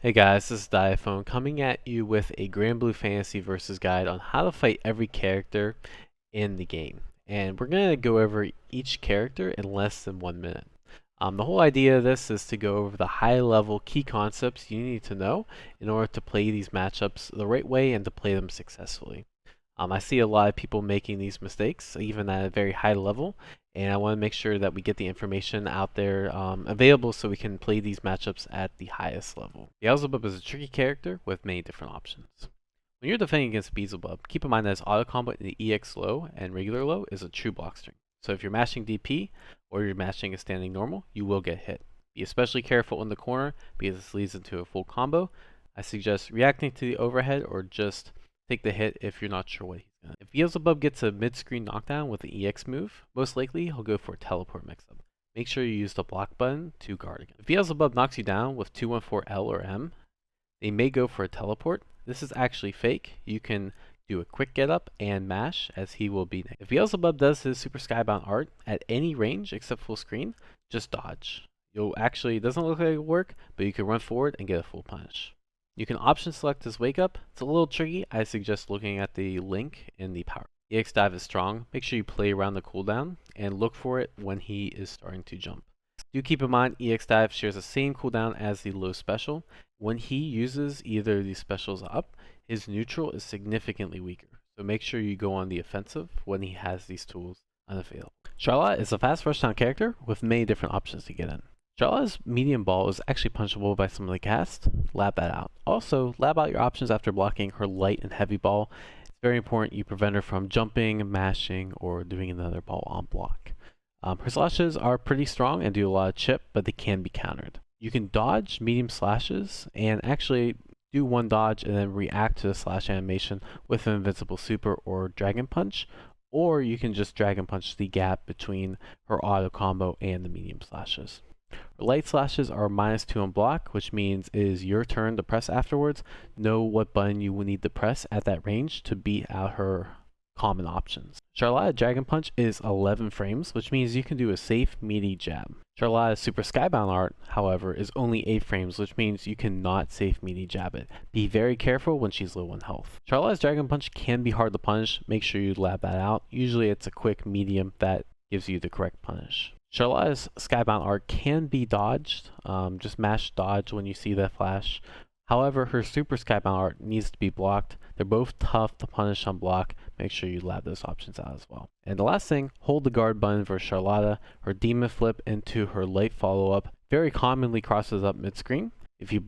Hey guys, this is Diaphone coming at you with a Granblue Fantasy Versus guide on how to fight every character in the game. And we're going to go over each character in less than 1 minute. The whole idea of this is to go over the high-level key concepts you need to know in order to play these matchups the right way and to play them successfully. I see a lot of people making these mistakes, even at a very high level, and I want to make sure that we get the information out there available so we can play these matchups at the highest level. Beelzebub is a tricky character with many different options. When you're defending against Beezlebub, keep in mind that his autocombo in the EX low and regular low is a true blockstring. So if you're mashing DP or you're mashing a standing normal, you will get hit. Be especially careful in the corner because this leads into a full combo. I suggest reacting to the overhead or just take the hit if you're not sure what he's gonna. If Beelzebub gets a mid-screen knockdown with an EX move, most likely he'll go for a teleport mix-up. Make sure you use the block button to guard against. If Beelzebub knocks you down with 214L or M, they may go for a teleport. This is actually fake. You can do a quick get up and mash as he will be. If Beelzebub does his super skybound art at any range except full screen, just dodge. You'll actually, it doesn't look like it'll work, but you can run forward and get a full punish. You can option select his wake up. It's a little tricky. I suggest looking at the link in the power. EX dive is strong. Make sure you play around the cooldown and look for it when he is starting to jump. Do keep in mind EX dive shares the same cooldown as the low special. When he uses either of these specials up, his neutral is significantly weaker. So make sure you go on the offensive when he has these tools unavailable. Charlotta is a fast rush down character with many different options to get in. Charlotta's medium ball is actually punchable by some of the cast. Lab that out. Also, lab out your options after blocking her light and heavy ball. It's very important you prevent her from jumping, mashing, or doing another ball on block. Her slashes are pretty strong and do a lot of chip, but they can be countered. You can dodge medium slashes and actually do one dodge and then react to the slash animation with an invincible super or dragon punch, or you can just dragon punch the gap between her auto combo and the medium slashes. Her light slashes are -2 on block, which means it is your turn to press afterwards. Know what button you will need to press at that range to beat out her common options. Charlotta Dragon Punch is 11 frames, which means you can do a safe, meaty jab. Charlotta's Super Skybound art, however, is only 8 frames, which means you cannot safe, meaty jab it. Be very careful when she's low on health. Charlotta's Dragon Punch can be hard to punish. Make sure you lab that out. Usually it's a quick medium that gives you the correct punish. Charlotta's Skybound art can be dodged. Just mash dodge when you see that flash. However, her Super Skybound art needs to be blocked. They're both tough to punish on block. Make sure you lab those options out as well. And the last thing, hold the guard button for Charlotta. Her demon flip into her light follow-up very commonly crosses up mid-screen. If you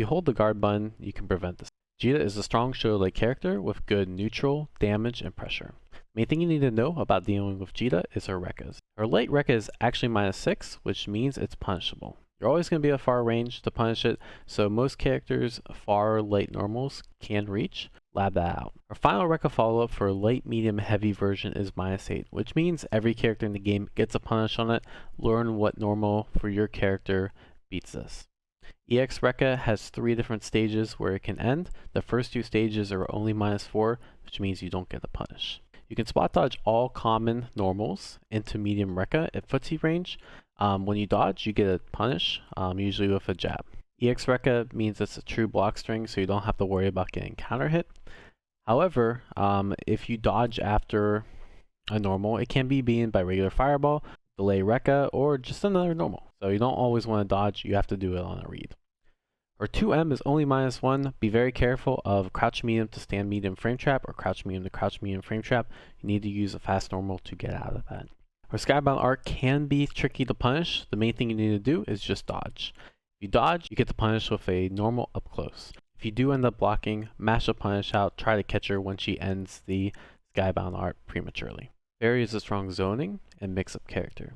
hold the guard button, you can prevent this. Djeeta is a strong show light character with good neutral, damage, and pressure. The main thing you need to know about dealing with Djeeta is her Rekkas. Her light Rekka is actually -6, which means it's punishable. You're always going to be at far range to punish it, so most characters far light normals can reach. Lab that out. Our final Rekka follow-up for light, medium, heavy version is -8, which means every character in the game gets a punish on it. Learn what normal for your character beats this. EX Rekka has 3 different stages where it can end. The first 2 stages are only -4, which means you don't get a punish. You can spot dodge all common normals into medium Rekka at footsie range. When you dodge, you get a punish, usually with a jab. EX Rekka means it's a true block string, so you don't have to worry about getting counter hit. However, if you dodge after a normal, it can be beaten by regular fireball, delay Rekka, or just another normal. So you don't always want to dodge, you have to do it on a read. Her 2M is only -1. Be very careful of crouch medium to stand medium frame trap or crouch medium to crouch medium frame trap. You need to use a fast normal to get out of that. Her Skybound art can be tricky to punish. The main thing you need to do is just dodge. If you dodge, you get to punish with a normal up close. If you do end up blocking, mash the punish out, try to catch her when she ends the Skybound art prematurely. Ferry is a strong zoning and mix-up character.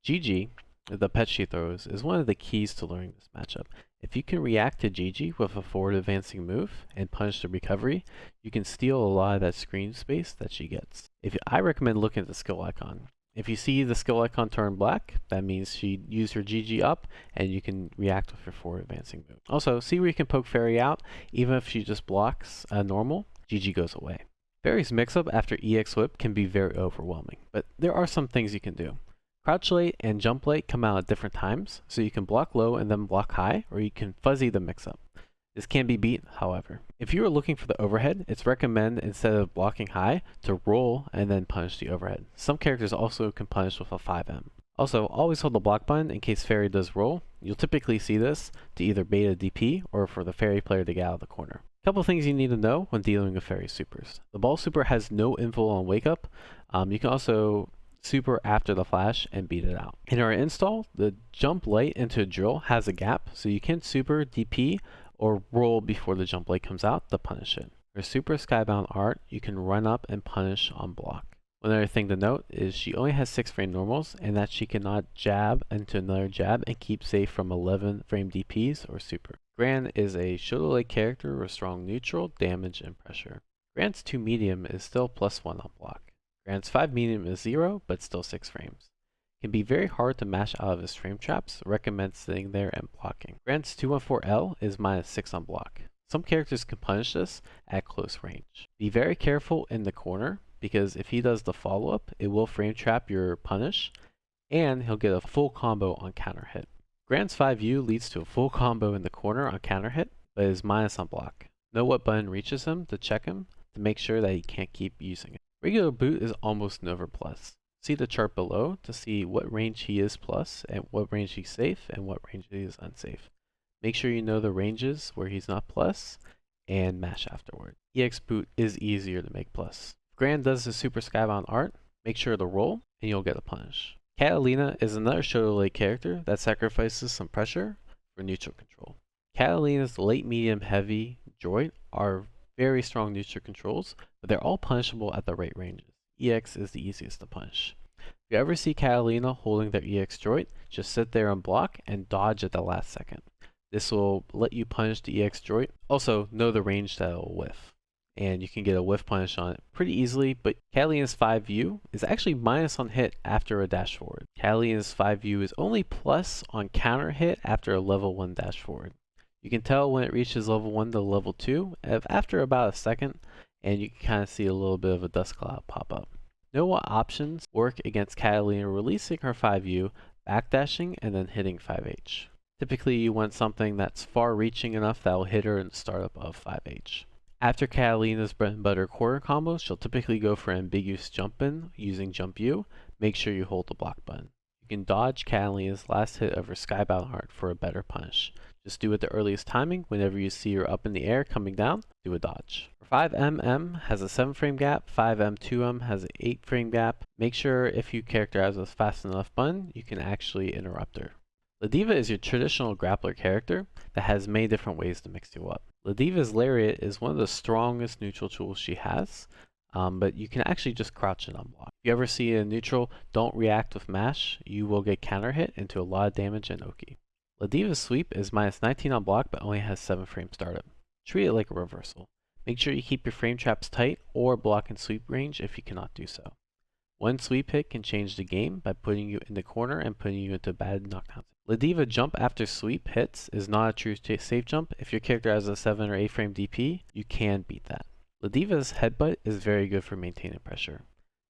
GG, the pet she throws, is one of the keys to learning this matchup. If you can react to GG with a forward advancing move and punish the recovery, you can steal a lot of that screen space that she gets. I recommend looking at the skill icon. If you see the skill icon turn black, that means she used her GG up and you can react with your forward advancing move. Also, see where you can poke Ferry out. Even if she just blocks a normal, GG goes away. Ferry's mix-up after EX whip can be very overwhelming, but there are some things you can do. Crouch late and jump late come out at different times, so you can block low and then block high, or you can fuzzy the mix-up. This can be beat, however. If you are looking for the overhead, it's recommended instead of blocking high to roll and then punish the overhead. Some characters also can punish with a 5M. Also, always hold the block button in case Ferry does roll. You'll typically see this to either bait a DP or for the Ferry player to get out of the corner. A couple things you need to know when dealing with Ferry supers. The ball super has no info on wake up. You can also super after the flash and beat it out. In our install, the jump light into a drill has a gap, so you can super, DP, or roll before the jump light comes out to punish it. For super skybound art, you can run up and punish on block. One other thing to note is she only has 6 frame normals and that she cannot jab into another jab and keep safe from 11 frame DPs or super. Gran is a shoulder-like character with strong neutral, damage, and pressure. Gran's 2 medium is still +1 on block. Gran's 5 medium is 0, but still 6 frames. Can be very hard to mash out of his frame traps, recommend sitting there and blocking. Gran's 214L is -6 on block. Some characters can punish this at close range. Be very careful in the corner, because if he does the follow-up, it will frame trap your punish, and he'll get a full combo on counter hit. Gran's 5U leads to a full combo in the corner on counter hit, but is minus on block. Know what button reaches him to check him to make sure that he can't keep using it. Regular boot is almost never plus. See the chart below to see what range he is plus, and what range he's safe, and what range he is unsafe. Make sure you know the ranges where he's not plus, and mash afterward. EX boot is easier to make plus. If Gran does the super skybound art, make sure to roll, and you'll get a punish. Katalina is another shoulder-like character that sacrifices some pressure for neutral control. Katalina's late, medium, heavy droid are very strong neutral controls, but they're all punishable at the right ranges. EX is the easiest to punish. If you ever see Katalina holding their EX droid, just sit there and block and dodge at the last second. This will let you punish the EX droid. Also, know the range that it will whiff, and you can get a whiff punish on it pretty easily, but Katalina's 5U is actually minus on hit after a dash forward. Katalina's 5U is only plus on counter hit after a level 1 dash forward. You can tell when it reaches level 1 to level 2 after about a second, and you can kind of see a little bit of a dust cloud pop up. Know what options work against Katalina releasing her 5U, backdashing, and then hitting 5H. Typically you want something that's far reaching enough that will hit her in the startup of 5H. After Katalina's bread and butter quarter combos, she'll typically go for ambiguous jump in using jump U. Make sure you hold the block button. You can dodge Katalina's last hit of her skybound art for a better punish. Just do it the earliest timing. Whenever you see her up in the air coming down, do a dodge. 5MM has a 7 frame gap, 5M2M has an 8 frame gap. Make sure if you characterize with fast enough button, you can actually interrupt her. Ladiva is your traditional grappler character that has many different ways to mix you up. Ladiva's Lariat is one of the strongest neutral tools she has, but you can actually just crouch and unblock. If you ever see a neutral don't react with mash, you will get counter hit into a lot of damage and Oki. Ladiva's sweep is -19 on block but only has 7 frame startup. Treat it like a reversal. Make sure you keep your frame traps tight or block and sweep range if you cannot do so. One sweep hit can change the game by putting you in the corner and putting you into bad knockdowns. Ladiva jump after sweep hits is not a true safe jump. If your character has a 7 or 8 frame DP, you can beat that. Ladiva's headbutt is very good for maintaining pressure.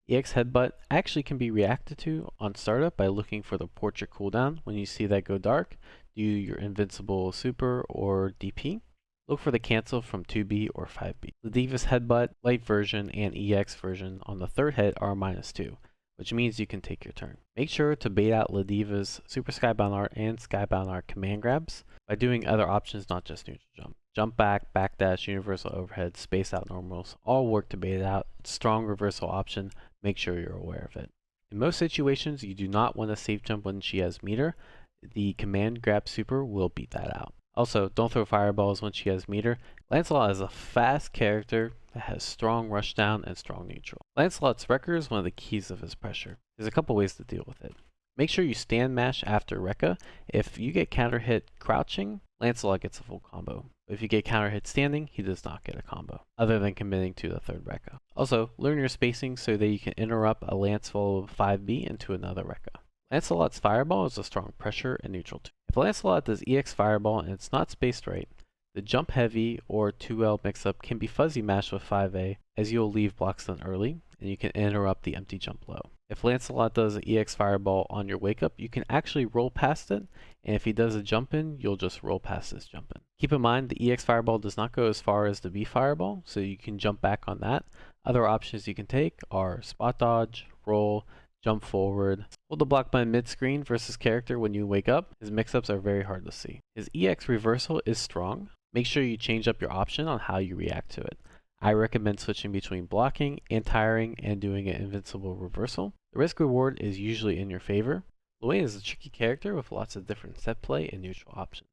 EX headbutt actually can be reacted to on startup by looking for the portrait cooldown. When you see that go dark, do your invincible super or DP. Look for the cancel from 2B or 5B. Ladiva's headbutt, light version, and EX version on the third hit are -2, which means you can take your turn. Make sure to bait out Ladiva's Super Skybound Art and Skybound Art command grabs by doing other options, not just neutral jump. Jump back, backdash, universal overhead, space out normals, all work to bait it out. Strong reversal option, make sure you're aware of it. In most situations, you do not want to safe jump when she has meter. The command grab super will beat that out. Also, don't throw fireballs when she has meter. Lancelot is a fast character that has strong rushdown and strong neutral. Lancelot's Wrecker is one of the keys of his pressure. There's a couple ways to deal with it. Make sure you stand mash after Rekka. If you get counter hit crouching, Lancelot gets a full combo. If you get counter hit standing, he does not get a combo, other than committing to the third Rekka. Also, learn your spacing so that you can interrupt a Lance follow of 5B into another Rekka. Lancelot's Fireball is a strong pressure and neutral tool. If Lancelot does EX Fireball and it's not spaced right, the jump heavy or 2L mix-up can be fuzzy mashed with 5A, as you'll leave blocks done early, and you can interrupt the empty jump low. If Lancelot does an EX Fireball on your wake up, you can actually roll past it, and if he does a jump in, you'll just roll past this jump in. Keep in mind the EX Fireball does not go as far as the B Fireball, so you can jump back on that. Other options you can take are spot dodge, roll, jump forward. Hold the block button mid-screen versus character when you wake up. His mix-ups are very hard to see. His EX reversal is strong. Make sure you change up your option on how you react to it. I recommend switching between blocking, anti-airing, and doing an invincible reversal. The risk reward is usually in your favor. Lowain is a tricky character with lots of different set play and neutral options.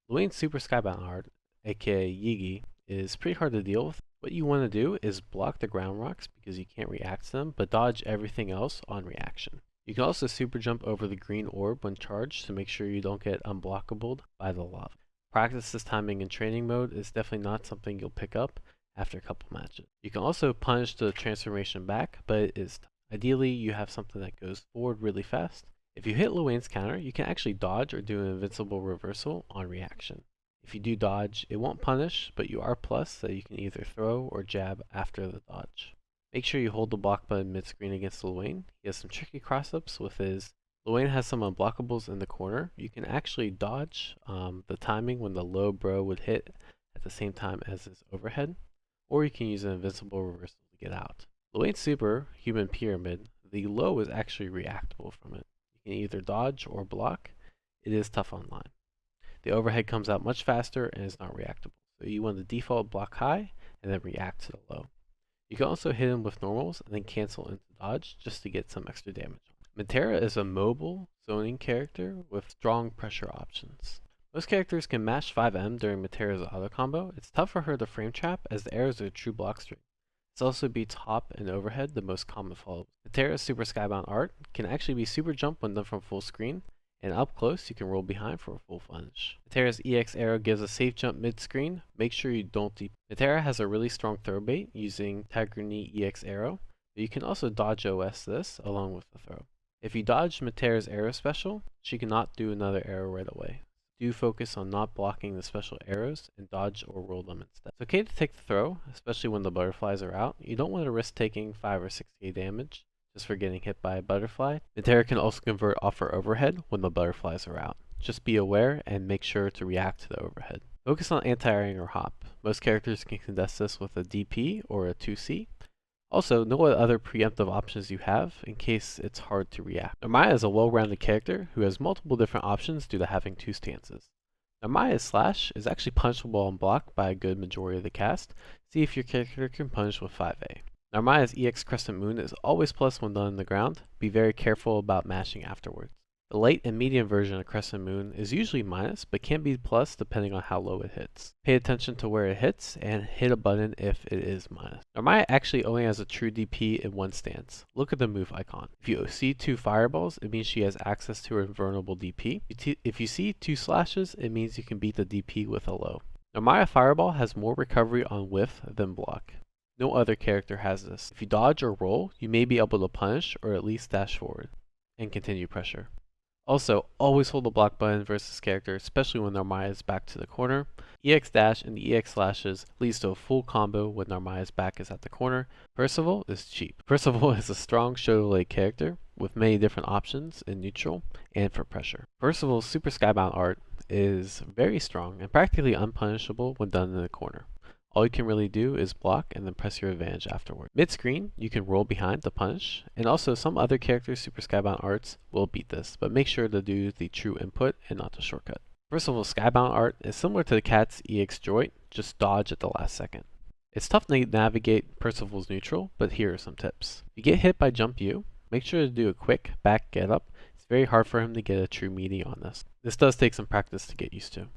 Lowain's super skybound art, aka Yigi, is pretty hard to deal with. What you want to do is block the ground rocks because you can't react to them, but dodge everything else on reaction. You can also super jump over the green orb when charged to make sure you don't get unblockable by the lava. Practice this timing in training mode is definitely not something you'll pick up after a couple matches. You can also punish the transformation back, but it is ideally you have something that goes forward really fast. If you hit Lowain's counter, you can actually dodge or do an invincible reversal on reaction. If you do dodge, it won't punish, but you are plus, so you can either throw or jab after the dodge. Make sure you hold the block button mid-screen against Lowain. He has some tricky cross-ups with his... Lowain has some unblockables in the corner. You can actually dodge the timing when the low bro would hit at the same time as his overhead, or you can use an invincible reversal to get out. Lowain's super, Human Pyramid, the low is actually reactable from it. You can either dodge or block. It is tough online. The overhead comes out much faster and is not reactable, so you want to default block high and then react to the low. You can also hit him with normals and then cancel into dodge just to get some extra damage. Metera is a mobile zoning character with strong pressure options. Most characters can mash 5M during Metera's autocombo. It's tough for her to frame trap as the arrows are a true block string. This also beats hop and overhead, the most common follows. Metera's super skybound art can actually be super jump when done from full screen, and up close you can roll behind for a full plunge. Metera's EX arrow gives a safe jump mid-screen. Make sure you don't Metera has a really strong throw bait using Tigrani EX arrow, but you can also dodge OS this along with the throw. If you dodge Metera's arrow special, she cannot do another arrow right away. Do focus on not blocking the special arrows and dodge or roll them instead. It's okay to take the throw, especially when the butterflies are out. You don't want to risk taking 5 or 6k damage just for getting hit by a butterfly. Metera can also convert off her overhead when the butterflies are out. Just be aware and make sure to react to the overhead. Focus on anti-airing or hop. Most characters can contest this with a DP or a 2C. Also, know what other preemptive options you have in case it's hard to react. Narmaya is a well-rounded character who has multiple different options due to having 2 stances. Narmaya's slash is actually punishable on block by a good majority of the cast. See if your character can punish with 5A. Narmaya's EX Crescent Moon is always plus when done on the ground. Be very careful about mashing afterwards. The late and medium version of Crescent Moon is usually minus, but can be plus depending on how low it hits. Pay attention to where it hits, and hit a button if it is minus. Narmaya actually only has a true DP in one stance. Look at the move icon. If you see 2 fireballs, it means she has access to her invulnerable DP. If you see 2 slashes, it means you can beat the DP with a low. Narmaya Fireball has more recovery on whiff than block. No other character has this. If you dodge or roll, you may be able to punish or at least dash forward and continue pressure. Also, always hold the block button versus character, especially when Narmaya's back to the corner. EX dash and the EX slashes leads to a full combo when Narmaya's back is at the corner. Percival is cheap. Percival is a strong show late character with many different options in neutral and for pressure. Percival's super skybound art is very strong and practically unpunishable when done in the corner. All you can really do is block and then press your advantage afterward. Mid-screen, you can roll behind to punish, and also some other characters' super skybound arts will beat this, but make sure to do the true input and not the shortcut. Percival's skybound art is similar to the cat's EX Droid, just dodge at the last second. It's tough to navigate Percival's neutral, but here are some tips. If you get hit by Jump U, make sure to do a quick back get up. It's very hard for him to get a true meaty on this. This does take some practice to get used to.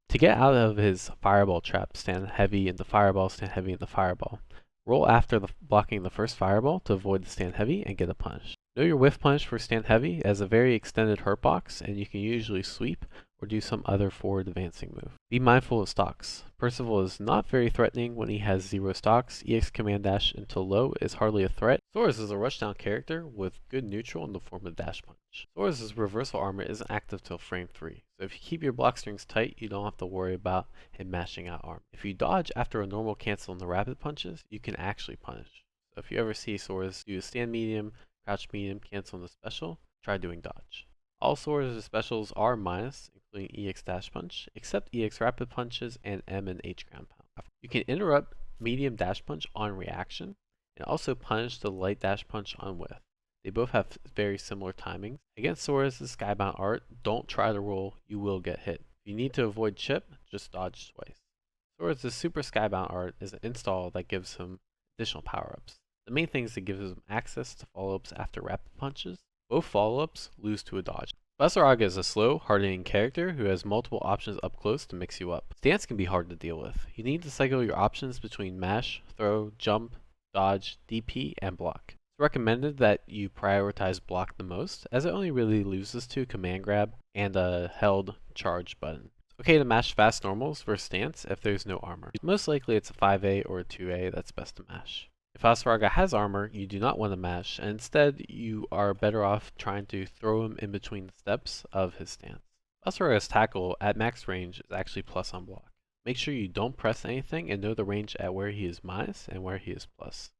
To get out of his fireball trap, stand heavy in the fireball, stand heavy in the fireball. Roll after blocking the first fireball to avoid the stand heavy and get a punish. Know your whiff punish for stand heavy. It has a very extended hurt box and you can usually sweep or do some other forward advancing move. Be mindful of stocks. Percival is not very threatening when he has 0 stocks. EX command dash until low is hardly a threat. Soriz is a rushdown character with good neutral in the form of dash punch. Soriz's reversal armor isn't active till frame 3, so if you keep your block strings tight, you don't have to worry about him mashing out armor. If you dodge after a normal cancel in the rapid punches, you can actually punish. So if you ever see Soriz do a stand medium, crouch medium, cancel on the special, try doing dodge. All Soriz specials are minus, including EX dash punch, except EX rapid punches and M and H ground pound. You can interrupt medium dash punch on reaction, and also punish the light dash punch on whiff. They both have very similar timings. Against Soriz's Skybound art, don't try to roll, you will get hit. If you need to avoid chip, just dodge twice. Soriz's Super Skybound art is an install that gives him additional power-ups. The main thing is it gives him access to follow-ups after rapid punches. Both follow-ups lose to a dodge. Vasaraga is a slow, hard-hitting character who has multiple options up close to mix you up. Stance can be hard to deal with. You need to cycle your options between mash, throw, jump, dodge, DP, and block. It's recommended that you prioritize block the most, as it only really loses to command grab and a held charge button. It's okay to mash fast normals versus stance if there's no armor. Most likely it's a 5A or a 2A that's best to mash. If Vasaraga has armor, you do not want to mash, and instead you are better off trying to throw him in between the steps of his stance. Vasaraga's tackle at max range is actually plus on block. Make sure you don't press anything and know the range at where he is minus and where he is plus.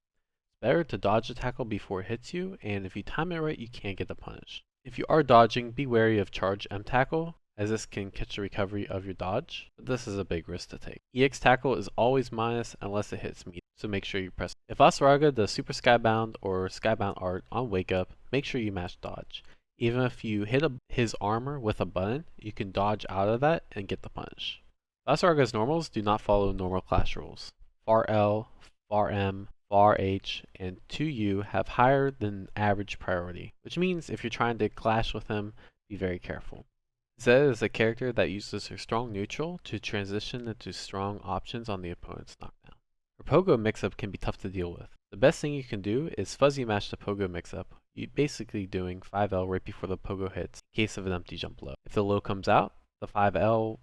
It's better to dodge the tackle before it hits you, and if you time it right, you can't get the punish. If you are dodging, be wary of charge M tackle, as this can catch the recovery of your dodge, but this is a big risk to take. EX tackle is always minus unless it hits me, so make sure you press. If Vasaraga does Super Skybound or Skybound art on wake up, make sure you mash dodge. Even if you hit his armor with a button, you can dodge out of that and get the punish. Vasaraga's normals do not follow normal clash rules. Far L, Far M, Far H, and 2U have higher than average priority, which means if you're trying to clash with him, be very careful. Zeta is a character that uses her strong neutral to transition into strong options on the opponent's knockdown. Her pogo mix-up can be tough to deal with. The best thing you can do is fuzzy mash the pogo mix-up, basically doing 5L right before the pogo hits in case of an empty jump low. If the low comes out, the 5L,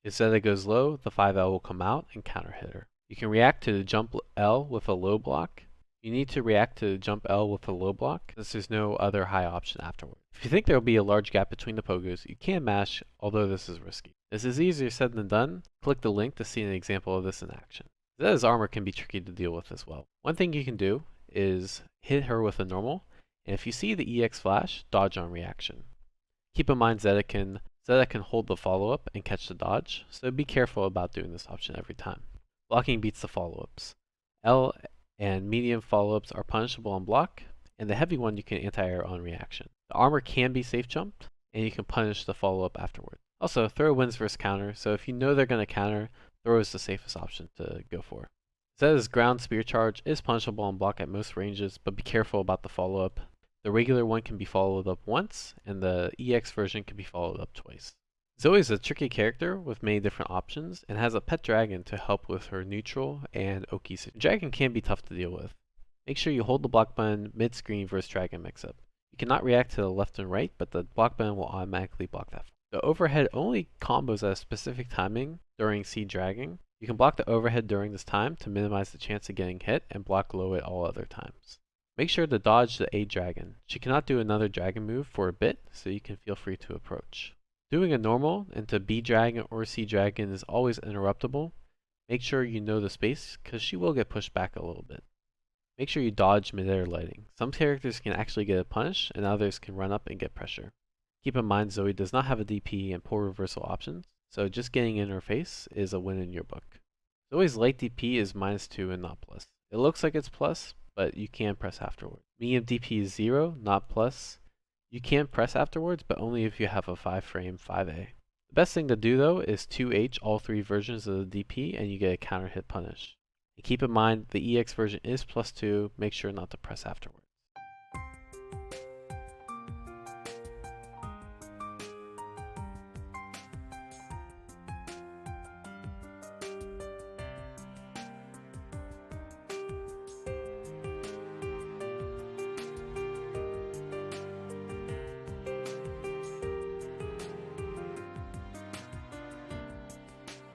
if Zeta goes low, the 5L will come out and counter hit her. You can react to the jump L with a low block. You need to react to the jump L with a low block, since there's no other high option afterward. If you think there will be a large gap between the pogos, you can mash, although this is risky. This is easier said than done. Click the link to see an example of this in action. Zeta's armor can be tricky to deal with as well. One thing you can do is hit her with a normal, and if you see the EX flash, dodge on reaction. Keep in mind Zeta can hold the follow-up and catch the dodge, so be careful about doing this option every time. Blocking beats the follow-ups. L and medium follow-ups are punishable on block, and the heavy one you can anti-air on reaction. The armor can be safe jumped, and you can punish the follow-up afterward. Also, throw wins versus counter, so if you know they're going to counter, throw is the safest option to go for. Zeta's ground spear charge is punishable on block at most ranges, but be careful about the follow-up. The regular one can be followed up once, and the EX version can be followed up twice. Zooey is a tricky character with many different options, and has a pet dragon to help with her neutral and Oki. Dragon can be tough to deal with. Make sure you hold the block button mid-screen versus dragon mix-up. You cannot react to the left and right, but the block button will automatically block that. The overhead only combos at a specific timing during seed dragging. You can block the overhead during this time to minimize the chance of getting hit, and block low at all other times. Make sure to dodge the A dragon. She cannot do another dragon move for a bit, so you can feel free to approach. Doing a normal into B dragon or C dragon is always interruptible. Make sure you know the space, because she will get pushed back a little bit. Make sure you dodge mid-air lighting. Some characters can actually get a punish, and others can run up and get pressure. Keep in mind Zooey does not have a DP and poor reversal options, so just getting in her face is a win in your book. Zooey's light DP is -2 and not plus. It looks like it's plus, but you can press afterward. Medium DP is 0, not plus. You can press afterwards, but only if you have a 5-frame 5A. The best thing to do though is 2H all 3 versions of the DP and you get a counter hit punish. And keep in mind the EX version is +2, make sure not to press afterwards.